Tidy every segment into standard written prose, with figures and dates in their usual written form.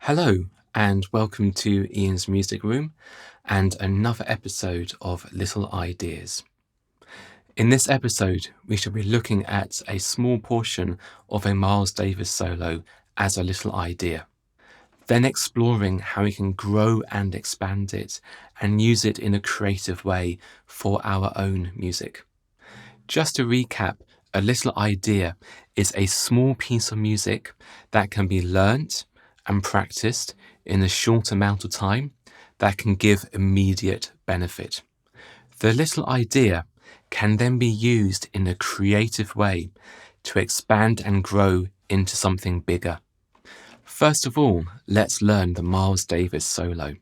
Hello, and welcome to Ian's Music Room and another episode of Little Ideas. In this episode, we shall be looking at a small portion of a Miles Davis solo as a little idea, then exploring how we can grow and expand it and use it in a creative way for our own music. Just to recap, a little idea is a small piece of music that can be learnt and practiced in a short amount of time that can give immediate benefit. The little idea can then be used in a creative way to expand and grow into something bigger. First of all, let's learn the Miles Davis solo.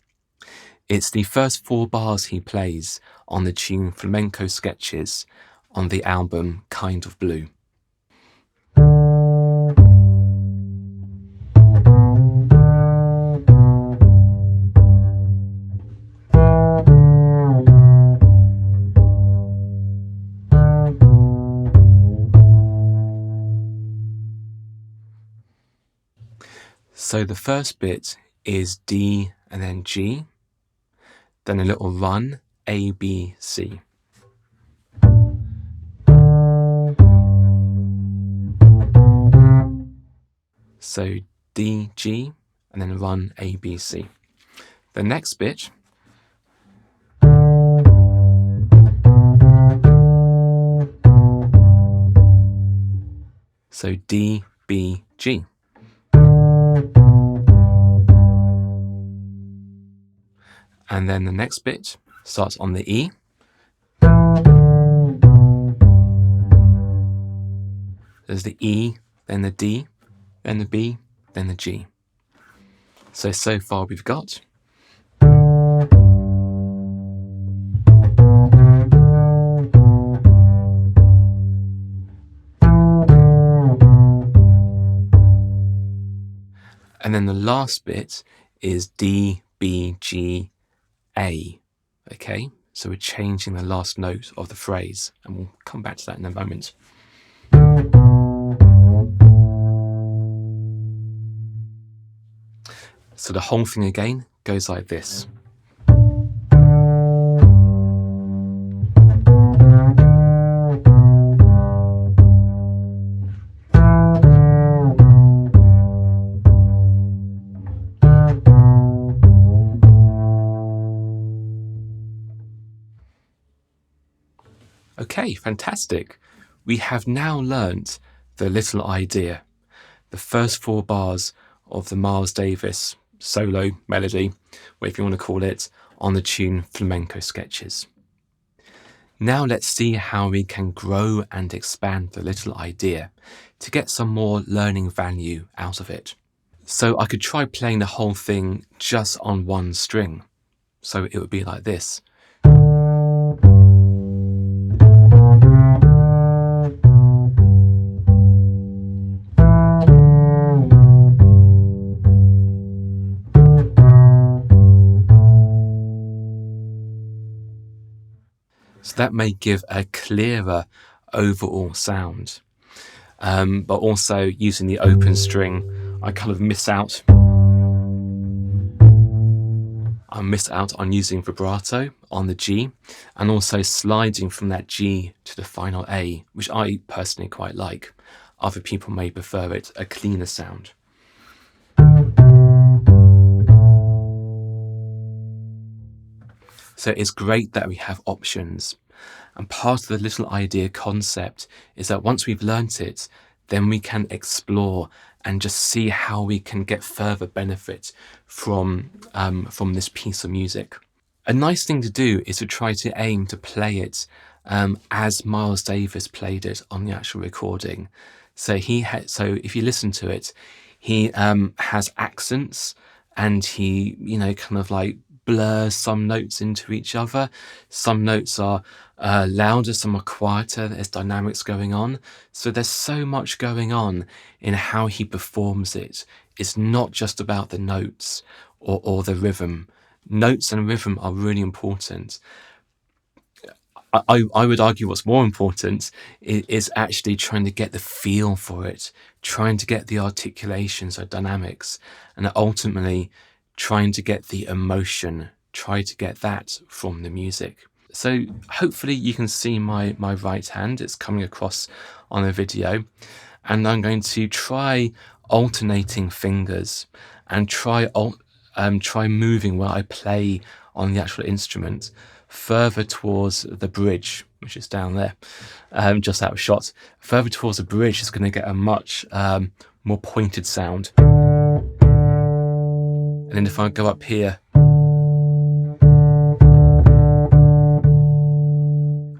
It's the first 4 bars he plays on the tune Flamenco Sketches on the album Kind of Blue. So the first bit is D and then G, then a little run, A, B, C. So D, G, and then run, A, B, C. The next bit, so D, B, G. And then the next bit starts on the E. There's the E, then the D, then the B, then the G. So far we've got. And then the last bit is D, B, G, A. Okay, so we're changing the last note of the phrase, and we'll come back to that in a moment. So the whole thing again goes like this. Okay, fantastic. We have now learnt the little idea, the first 4 bars of the Miles Davis solo melody, whatever you want to call it, on the tune Flamenco Sketches. Now let's see how we can grow and expand the little idea to get some more learning value out of it. So I could try playing the whole thing just on one string. So it would be like this. So that may give a clearer overall sound. But also using the open string, I kind of miss out. I miss out on using vibrato on the G and also sliding from that G to the final A, which I personally quite like. Other people may prefer it a cleaner sound. So it's great that we have options. And part of the little idea concept is that once we've learnt it, then we can explore and just see how we can get further benefit from this piece of music. A nice thing to do is to try to aim to play it as Miles Davis played it on the actual recording. So if you listen to it, he has accents and he, kind of like blurs some notes into each other. Some notes are louder, some are quieter. There's dynamics going on. So there's so much going on in how he performs it. It's not just about the notes or the rhythm. Notes and rhythm are really important. I would argue what's more important is actually trying to get the feel for it, trying to get the articulations or dynamics, and ultimately trying to get the emotion, try to get that from the music. So hopefully you can see my right hand, it's coming across on the video, and I'm going to try alternating fingers and try moving where I play on the actual instrument further towards the bridge, which is down there, just out of shot. Further towards the bridge is going to get a much more pointed sound. And then if I go up here,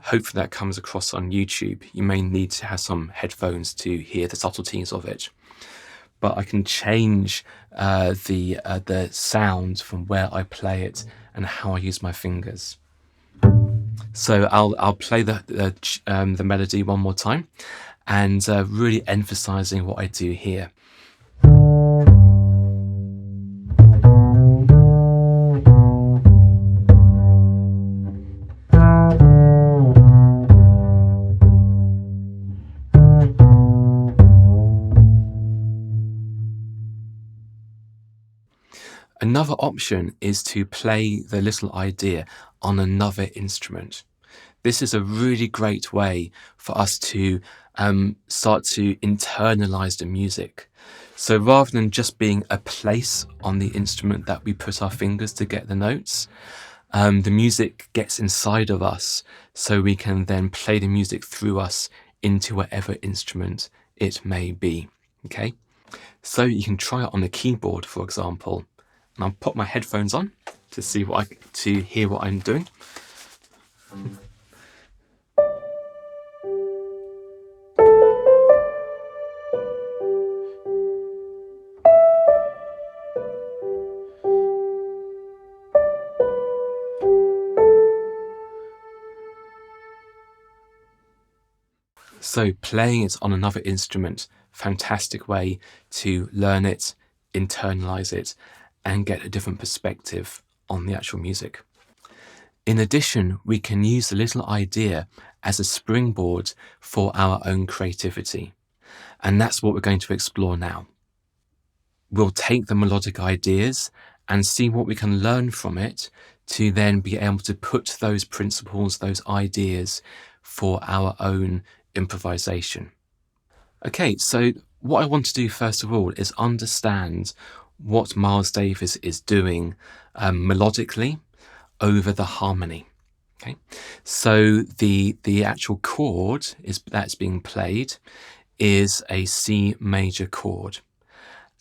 hopefully that comes across on YouTube. You may need to have some headphones to hear the subtleties of it. But I can change the sound from where I play it and how I use my fingers. So I'll play the melody one more time, and really emphasizing what I do here. Another option is to play the little idea on another instrument. This is a really great way for us to start to internalize the music. So rather than just being a place on the instrument that we put our fingers to get the notes, the music gets inside of us, so we can then play the music through us into whatever instrument it may be. Okay, so you can try it on the keyboard, for example. And I'll put my headphones on to hear what I'm doing. So playing it on another instrument, fantastic way to learn it, internalize it, and get a different perspective on the actual music. In addition, we can use the little idea as a springboard for our own creativity. And that's what we're going to explore now. We'll take the melodic ideas and see what we can learn from it to then be able to put those principles, those ideas for our own improvisation. Okay, so what I want to do first of all is understand what Miles Davis is doing melodically over the harmony. Okay, so the actual chord that's being played is a C major chord,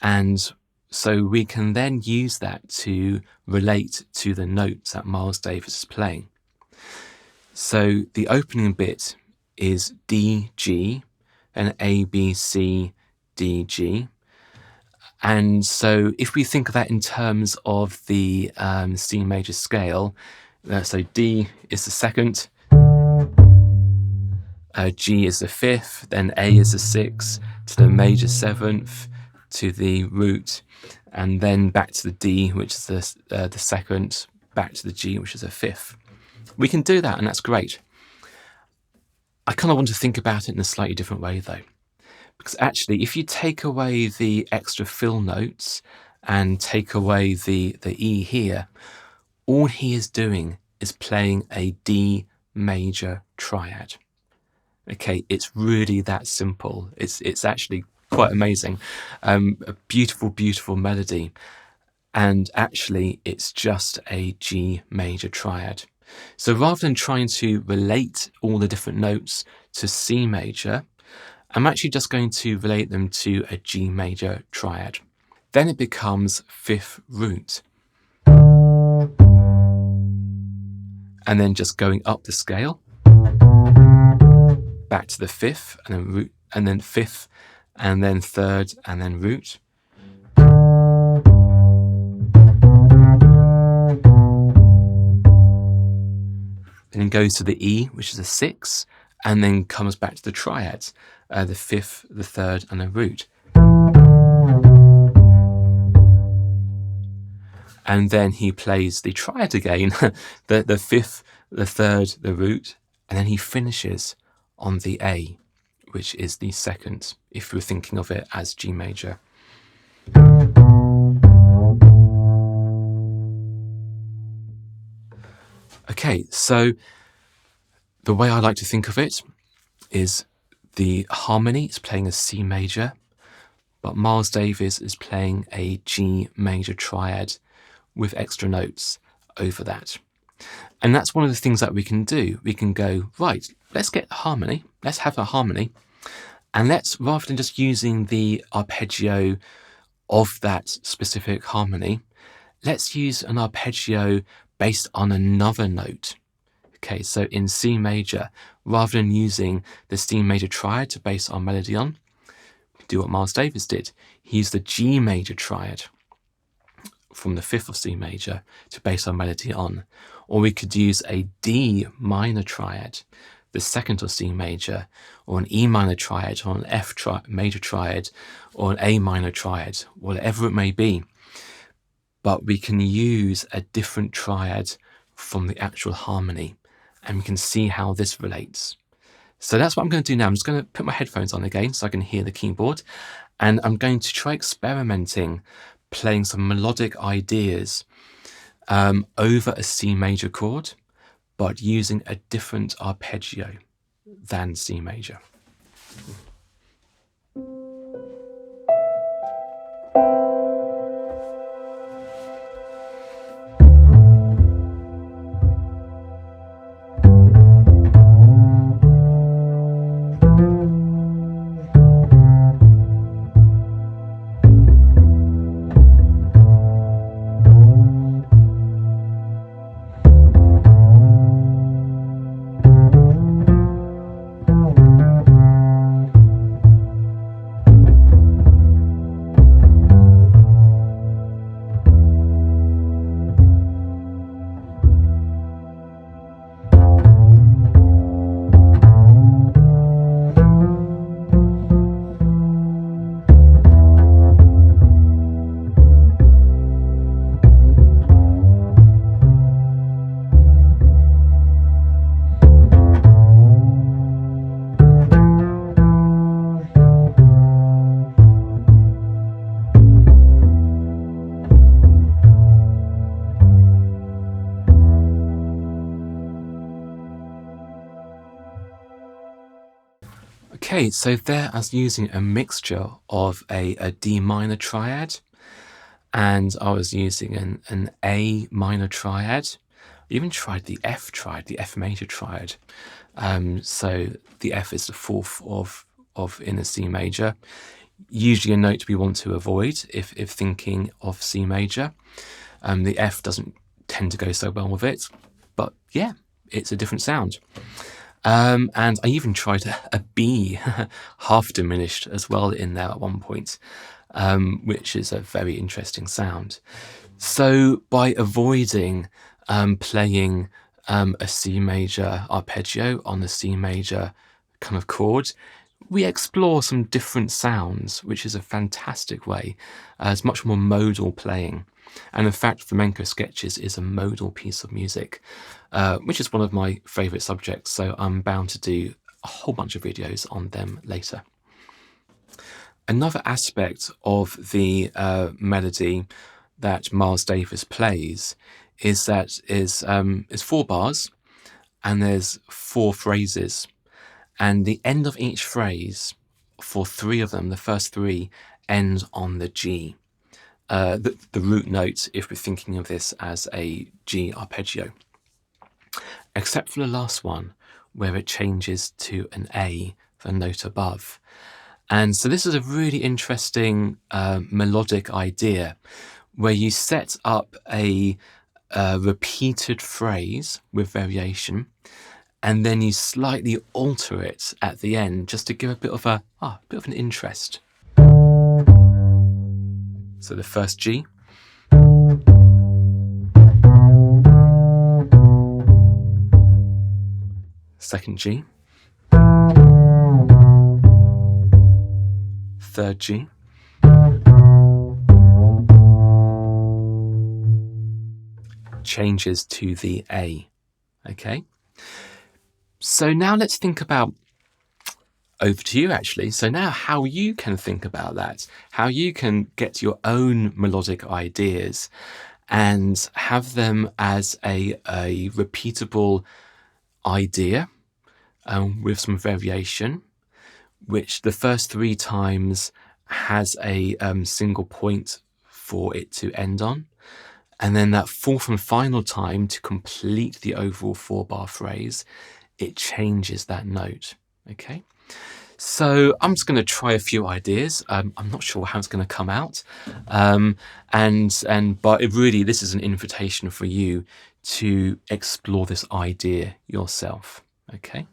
and so we can then use that to relate to the notes that Miles Davis is playing. So the opening bit is D G and A B C D G. And so if we think of that in terms of the C major scale, so D is the second, G is the fifth, then A is the sixth, to the major seventh, to the root, and then back to the D, which is the second, back to the G, which is the fifth. We can do that, and that's great. I kind of want to think about it in a slightly different way, though. Because actually, if you take away the extra fill notes and take away the E here, all he is doing is playing a D major triad. Okay, it's really that simple. It's actually quite amazing. A beautiful, beautiful melody. And actually, it's just a G major triad. So rather than trying to relate all the different notes to C major, I'm actually just going to relate them to a G major triad. Then it becomes fifth root. And then just going up the scale, back to the fifth, and then root, and then fifth, and then third, and then root. Then it goes to the E, which is a six, and then comes back to the triads, the fifth, the third, and the root. And then he plays the triad again, the fifth, the third, the root, and then he finishes on the A, which is the second, if we're thinking of it as G major. Okay, so the way I like to think of it is the harmony is playing a C major, but Miles Davis is playing a G major triad with extra notes over that. And that's one of the things that we can do. We can go, right, let's get harmony, let's have a harmony, and let's, rather than just using the arpeggio of that specific harmony, let's use an arpeggio based on another note. Okay, so in C major, rather than using the C major triad to base our melody on, we do what Miles Davis did. He used the G major triad from the fifth of C major to base our melody on. Or we could use a D minor triad, the second of C major, or an E minor triad, or an F major triad, or an A minor triad, whatever it may be. But we can use a different triad from the actual harmony, and we can see how this relates. So that's what I'm going to do now. I'm just going to put my headphones on again so I can hear the keyboard, and I'm going to try experimenting, playing some melodic ideas over a C major chord, but using a different arpeggio than C major. Okay, so there I was using a mixture of a D minor triad, and I was using an A minor triad. I even tried the F triad, the F major triad. So the F is the fourth of in a C major, usually a note we want to avoid if thinking of C major. The F doesn't tend to go so well with it, but yeah, it's a different sound. And I even tried a B, half diminished as well in there at one point, which is a very interesting sound. So by avoiding playing a C major arpeggio on the C major kind of chord, we explore some different sounds, which is a fantastic way. It's much more modal playing. And in fact, Flamenco Sketches is a modal piece of music, which is one of my favourite subjects, so I'm bound to do a whole bunch of videos on them later. Another aspect of the melody that Miles Davis plays is that is 4 bars, and there's 4 phrases, and the end of each phrase, for 3 of them, the first 3, end on the G. The root note, if we're thinking of this as a G arpeggio, except for the last one where it changes to an A, the note above. And so this is a really interesting melodic idea where you set up a repeated phrase with variation, and then you slightly alter it at the end just to give a bit of an interest. So the first G, second G, third G, changes to the A. Okay, So now let's think about, over to you actually. So now how you can think about that, how you can get your own melodic ideas and have them as a repeatable idea with some variation, which the first 3 times has a single point for it to end on. And then that fourth and final time, to complete the overall 4-bar phrase, it changes that note. Okay. So I'm just going to try a few ideas. I'm not sure how it's going to come out, but really, this is an invitation for you to explore this idea yourself. Okay.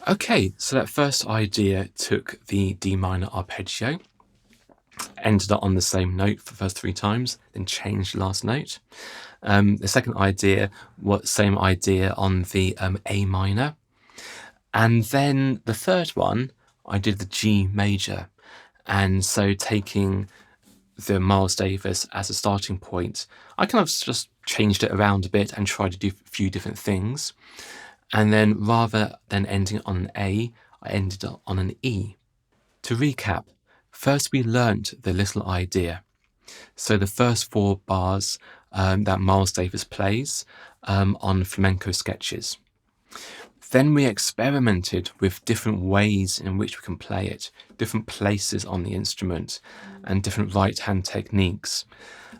Okay, so that first idea took the D minor arpeggio, ended up on the same note for the first 3 times, then changed the last note. The second idea was same idea on the A minor. And then the third one, I did the G major. And so taking the Miles Davis as a starting point, I kind of just changed it around a bit and tried to do a few different things. And then rather than ending on an A, I ended up on an E. To recap, first we learnt the little idea. So the first 4 bars that Miles Davis plays on Flamenco Sketches. Then we experimented with different ways in which we can play it, different places on the instrument, and different right-hand techniques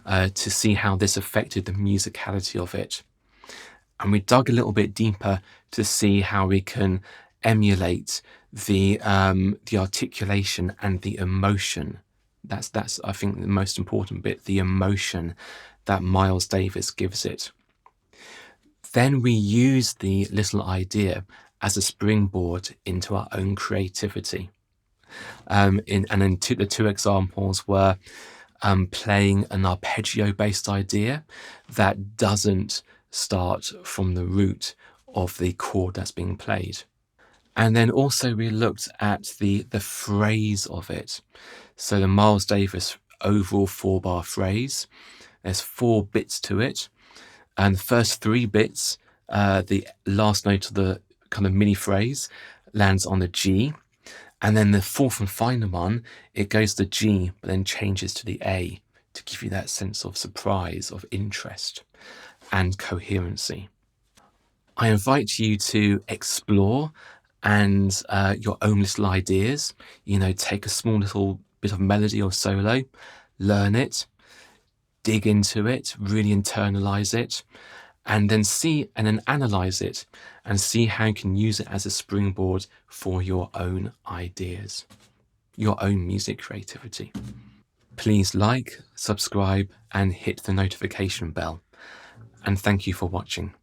to see how this affected the musicality of it. And we dug a little bit deeper to see how we can emulate the articulation and the emotion. That's I think the most important bit, the emotion that Miles Davis gives it. Then we use the little idea as a springboard into our own creativity. The 2 examples were playing an arpeggio-based idea that doesn't start from the root of the chord that's being played. And then also we looked at the phrase of it. So the Miles Davis overall 4-bar phrase, there's 4 bits to it. And the first 3 bits, the last note of the kind of mini phrase lands on the G. And then the fourth and final one, it goes to G, but then changes to the A to give you that sense of surprise, of interest and coherency. I invite you to explore and your own little ideas. Take a small little bit of melody or solo, learn it, dig into it, really internalize it, and then analyze it and see how you can use it as a springboard for your own ideas, your own music creativity. Please like, subscribe, and hit the notification bell. And thank you for watching.